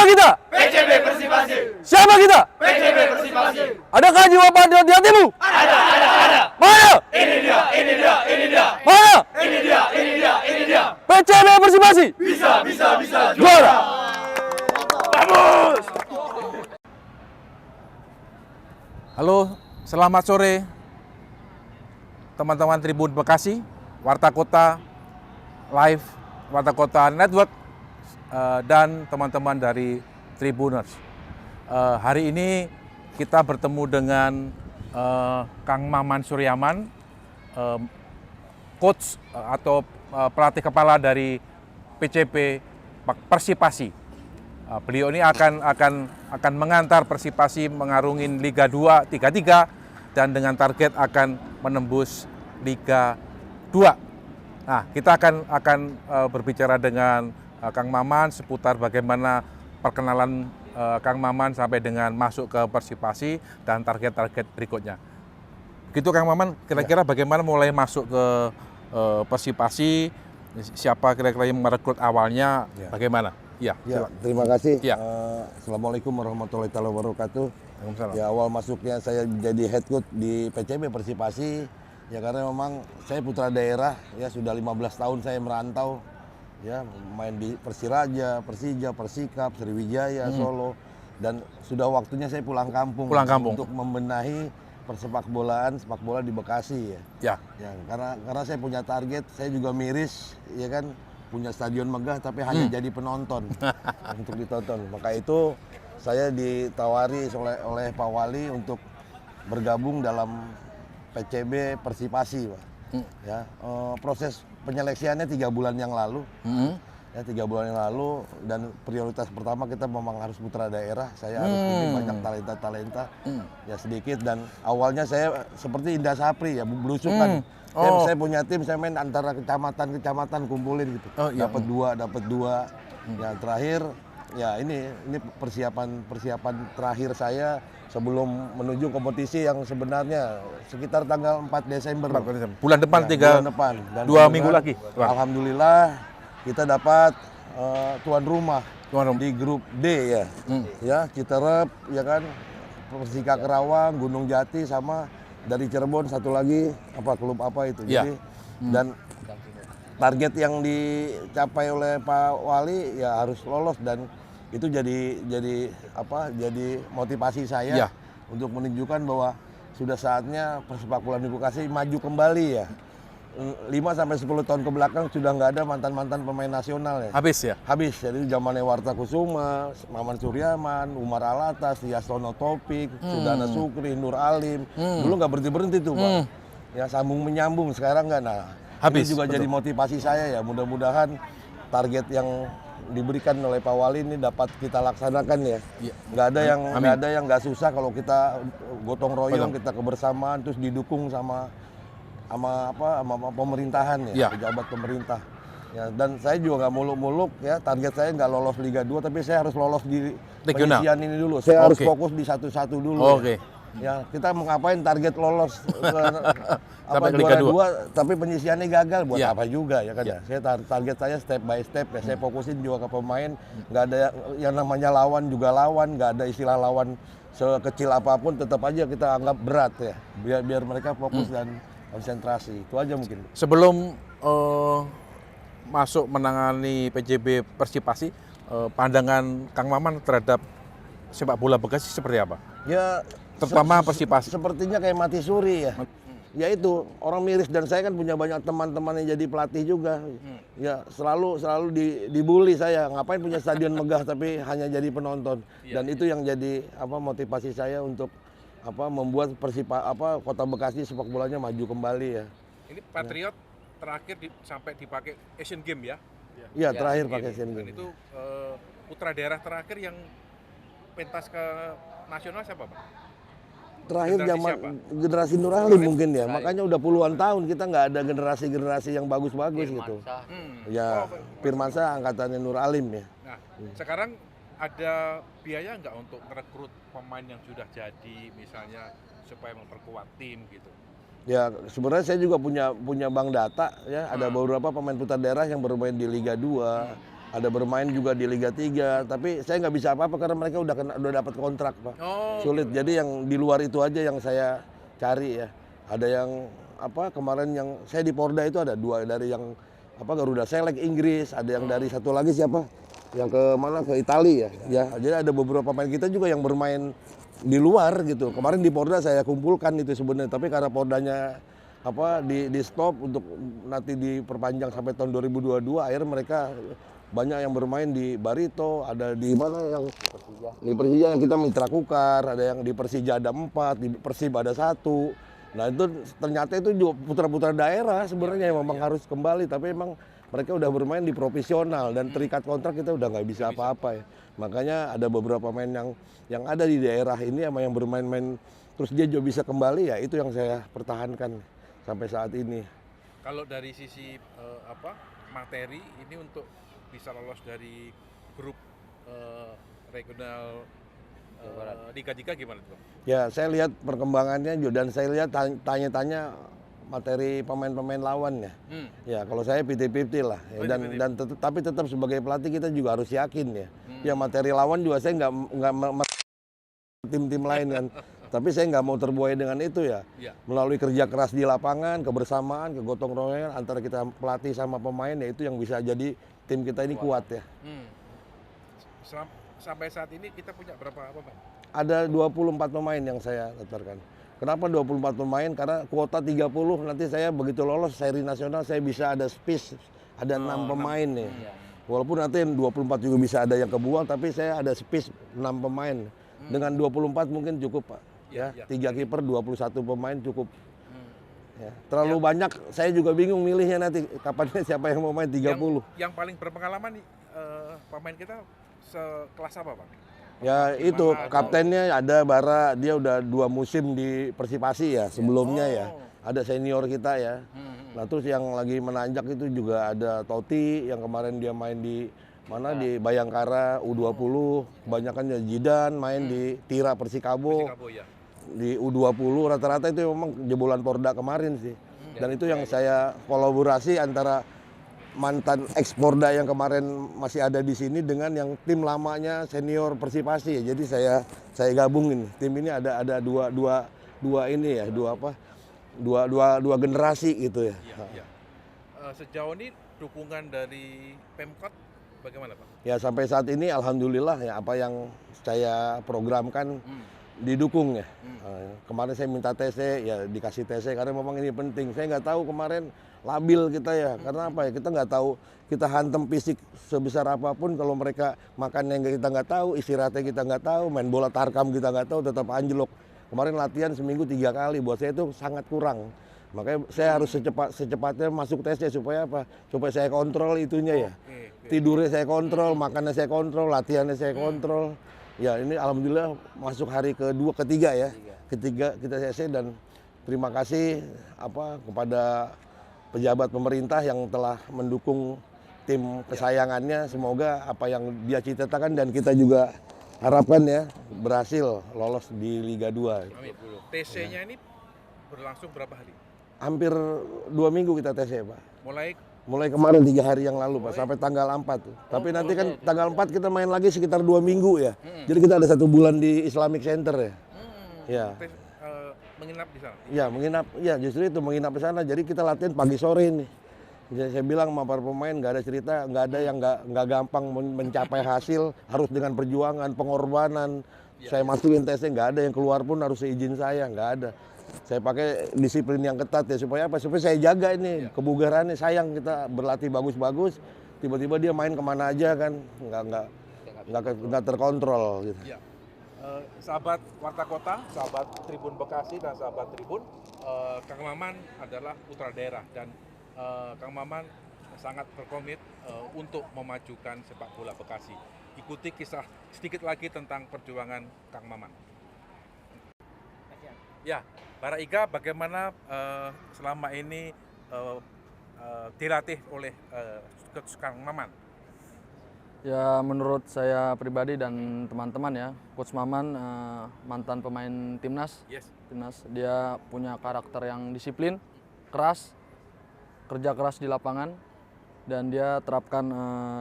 kita? PCB Persipasi. Siapa kita? PCB Persipasi. Adakah jiwa pada di hatimu? Ada. Mana? Ini dia. Mana? Ini dia. PCB Persipasi. Bisa. Juara. Vamos. Halo, selamat sore teman-teman Tribun Bekasi, Warta Kota Live, Warta Kota Network, dan teman-teman dari Tribuners. Hari ini kita bertemu dengan Kang Maman Suryaman, coach atau pelatih kepala dari PCB Persipasi. Beliau ini akan mengantar Persipasi mengarungi Liga 2 3-3 dan dengan target akan menembus Liga 2. Nah, kita akan berbicara dengan Kang Maman seputar bagaimana perkenalan Kang Maman sampai dengan masuk ke Persipasi dan target-target berikutnya. Gitu Kang Maman, kira-kira bagaimana mulai masuk ke Persipasi, siapa kira-kira yang merekrut awalnya, bagaimana? Ya, terima kasih. Ya. Assalamualaikum warahmatullahi wabarakatuh. Waalaikumsalam. Ya, awal masuknya saya jadi head coach di PCB Persipasi, ya karena memang saya putra daerah, ya sudah 15 tahun saya merantau, ya main di Persiraja, Persija, Persikap, Sriwijaya, Solo, dan sudah waktunya saya pulang kampung. Untuk membenahi sepak bola di Bekasi ya. Ya, karena saya punya target, saya juga miris, ya kan. Punya stadion megah tapi hanya jadi penonton untuk ditonton. Maka itu saya ditawari oleh Pak Wali untuk bergabung dalam PCB Persipasi, Pak. Ya, proses penyeleksiannya 3 bulan yang lalu. Ya, 3 bulan yang lalu, dan prioritas pertama kita memang harus putra daerah. Saya harus punya banyak talenta, ya sedikit, dan awalnya saya seperti Indah Sapri ya, belusukan. Saya punya tim, saya main antara kecamatan kumpulin gitu. Dapat dua. Ya terakhir, ya ini persiapan terakhir saya sebelum menuju kompetisi yang sebenarnya sekitar tanggal 4 Desember. Bulan depan, ya, bulan depan. Dan 2 minggu lagi. Alhamdulillah kita dapat tuan rumah di grup D ya. Ya, Citerep, ya kan, Persika Kerawang, Gunung Jati, sama dari Cirebon satu lagi klub itu. Jadi dan target yang dicapai oleh Pak Wali ya harus lolos, dan itu jadi motivasi saya untuk menunjukkan bahwa sudah saatnya persepak bola di Bekasi maju kembali ya. 5-10 tahun ke belakang sudah nggak ada mantan pemain nasional ya. Habis. Jadi zamannya Warta Kusuma, Maman Suryaman, Umar Alatas, Yastono Topik, Sudana Sukri, Nur Alim. Dulu nggak berhenti tuh, Pak. Ya, sambung menyambung, sekarang nggak. Nah, habis. Ini juga jadi motivasi saya ya. Mudah-mudahan target yang diberikan oleh Pak Wali ini dapat kita laksanakan ya. Nggak ada yang nggak susah kalau kita gotong royong, kita kebersamaan, terus didukung sama pemerintahan ya, pejabat pemerintah. Ya, dan saya juga nggak muluk-muluk ya, target saya nggak lolos Liga 2, tapi saya harus lolos di penyisian ini dulu. Saya harus fokus di satu-satu dulu. Ya, kita mau ngapain target lolos sampai Liga 2, tapi penyisiannya gagal buat apa juga ya kan ya. Saya target saya step by step ya, saya fokusin juga ke pemain, nggak ada yang namanya lawan juga lawan, nggak ada istilah lawan sekecil apapun, tetap aja kita anggap berat ya, biar mereka fokus dan konsentrasi. Itu aja mungkin. Sebelum masuk menangani PCB Persipasi, pandangan Kang Maman terhadap sepak bola Bekasi seperti apa? Ya, terutama Persipasi. Sepertinya kayak mati suri ya. Ya itu, orang miris, dan saya kan punya banyak teman-teman yang jadi pelatih juga. Ya, selalu dibully saya. Ngapain punya stadion megah tapi hanya jadi penonton. Dan itu yang jadi motivasi saya untuk membuat Kota Bekasi sepak bolanya maju kembali ya. Ini Patriot terakhir sampai dipakai Asian Games ya? Iya, terakhir pakai Asian Games. Dan itu putra daerah terakhir yang pentas ke nasional siapa, Pak? Terakhir zaman generasi Nur Alim mungkin ya. Makanya udah puluhan tahun kita nggak ada generasi yang bagus-bagus gitu. Ya, Firmansyah angkatannya Nur Alim ya. Nah, sekarang ada biaya nggak untuk merekrut pemain yang sudah jadi, misalnya supaya memperkuat tim gitu? Ya, sebenarnya saya juga punya bank data ya. Ada beberapa pemain putra daerah yang bermain di Liga 2, ada bermain juga di Liga 3, tapi saya nggak bisa apa-apa karena mereka udah dapat kontrak, Pak. Oh. Sulit. Jadi yang di luar itu aja yang saya cari ya. Ada yang kemarin yang saya di Porda itu ada 2 dari yang Garuda Select Inggris, ada yang dari satu lagi siapa? Yang ke mana? Ke Italia ya. Ya, jadi ada beberapa pemain kita juga yang bermain di luar gitu. Kemarin di Porda saya kumpulkan itu sebenarnya, tapi karena Pordanya di stop untuk nanti diperpanjang sampai tahun 2022, akhirnya mereka banyak yang bermain di Barito, ada di mana yang di Persija yang kita Mitra Kukar, ada yang di Persija ada 4, di Persib ada 1. Nah itu ternyata itu juga putra-putra daerah sebenarnya yang memang harus kembali, tapi emang mereka udah bermain di profesional dan terikat kontrak, kita udah nggak bisa apa-apa ya. Makanya ada beberapa pemain yang ada di daerah ini sama yang bermain-main terus dia juga bisa kembali, ya itu yang saya pertahankan sampai saat ini. Kalau dari sisi materi ini untuk bisa lolos dari grup regional Liga 3 gimana tuh? Ya saya lihat perkembangannya juga, dan saya lihat tanya-tanya materi pemain-pemain lawan ya. Ya kalau saya 50-50 lah. Ya, tapi tetap sebagai pelatih kita juga harus yakin ya. Ya materi lawan juga saya nggak tim-tim lain kan. Tapi saya nggak mau terbuai dengan itu ya. Melalui kerja keras di lapangan, kebersamaan, kegotong royongan antara kita pelatih sama pemain, ya itu yang bisa jadi tim kita ini kuat ya. Sampai saat ini kita punya berapa pemain? Ada 24 pemain yang saya letarkan. Kenapa 24 pemain? Karena kuota 30, nanti saya begitu lolos seri nasional saya bisa ada space, ada 6 pemain nih. Walaupun nanti 24 juga bisa ada yang kebuang, tapi saya ada space 6 pemain. Dengan 24 mungkin cukup, Pak. Ya, 3 kiper, 21 pemain cukup. Ya, terlalu banyak, saya juga bingung milihnya nanti kapan siapa yang mau main 30. Yang paling berpengalaman pemain kita sekelas apa, Pak? Ya itu kaptennya ada Bara, dia udah 2 musim di Persipasi ya sebelumnya ya. Ada senior kita ya. Nah terus yang lagi menanjak itu juga ada Totti yang kemarin dia main di mana di Bayangkara U20, kebanyakan ya Jidan main di Tira Persikabo. Di U20 rata-rata itu memang jebolan Porda kemarin sih. Dan itu yang saya kolaborasi antara mantan ex-Porda yang kemarin masih ada di sini dengan yang tim lamanya senior Persipasi ya. Jadi saya gabungin. Tim ini ada dua ini ya, dua generasi gitu ya. Sejauh ini dukungan dari Pemkot bagaimana, Pak? Ya sampai saat ini alhamdulillah ya apa yang saya programkan didukung ya. Kemarin saya minta TC ya dikasih TC karena memang ini penting. Saya nggak tahu kemarin labil kita ya, karena apa ya, kita nggak tahu, kita hantem fisik sebesar apapun kalau mereka makan yang kita nggak tahu, istirahatnya kita nggak tahu, main bola tarkam kita nggak tahu, tetap anjlok. Kemarin latihan seminggu 3 kali, buat saya itu sangat kurang. Makanya saya harus secepatnya masuk TC supaya apa? Supaya saya kontrol itunya ya. Tidurnya saya kontrol, makannya saya kontrol, latihannya saya kontrol. Ya ini alhamdulillah masuk hari ketiga ya. Ketiga kita TC, dan terima kasih kepada pejabat pemerintah yang telah mendukung tim kesayangannya. Semoga apa yang dia cita-citakan dan kita juga harapkan ya berhasil lolos di Liga 2. Amin. TC-nya ini berlangsung berapa hari? Hampir 2 minggu kita TC, Pak. Mulai kemarin 3 hari yang lalu, Pak, sampai tanggal 4 tuh. Tapi nanti kan tanggal 4 kita main lagi sekitar 2 minggu ya. Jadi kita ada 1 bulan di Islamic Center ya. Ya. Menginap di sana? Ya, menginap. Ya, justru itu menginap di sana. Jadi kita latihan pagi sore nih. Jadi saya bilang sama para pemain nggak ada cerita, nggak ada yang nggak gampang mencapai hasil, harus dengan perjuangan, pengorbanan. Saya masukin tesnya, nggak ada yang keluar pun harus seizin saya, nggak ada. Saya pakai disiplin yang ketat ya supaya apa? Supaya saya jaga ini kebugarannya. Sayang kita berlatih bagus-bagus, tiba-tiba dia main kemana aja kan, nggak terkontrol gitu. Ya. Sahabat Warta Kota, sahabat Tribun Bekasi dan sahabat Tribun, Kang Maman adalah putra daerah dan Kang Maman sangat berkomit untuk memajukan sepak bola Bekasi. Ikuti kisah sedikit lagi tentang perjuangan Kang Maman. Ya, Bara Iga, bagaimana selama ini dilatih oleh Kang Maman? Ya menurut saya pribadi dan teman-teman ya, Coach Maman mantan pemain timnas. Timnas, dia punya karakter yang disiplin, keras, kerja keras di lapangan, dan dia terapkan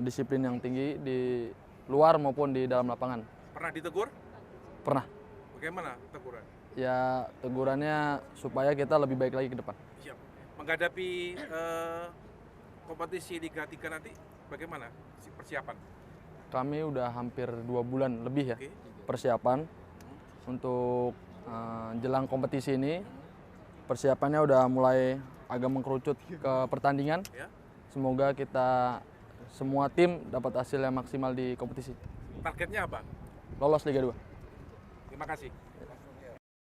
disiplin yang tinggi di luar maupun di dalam lapangan. Pernah ditegur? Pernah. Bagaimana teguran? Ya tegurannya supaya kita lebih baik lagi ke depan. Siap. Menghadapi kompetisi Liga 3 nanti, bagaimana persiapan? Kami udah hampir 2 bulan lebih ya Oke. persiapan untuk jelang kompetisi ini. Persiapannya udah mulai agak mengkerucut ke pertandingan. Ya. Semoga kita semua tim dapat hasil yang maksimal di kompetisi. Targetnya apa? Lolos Liga 2. Terima kasih.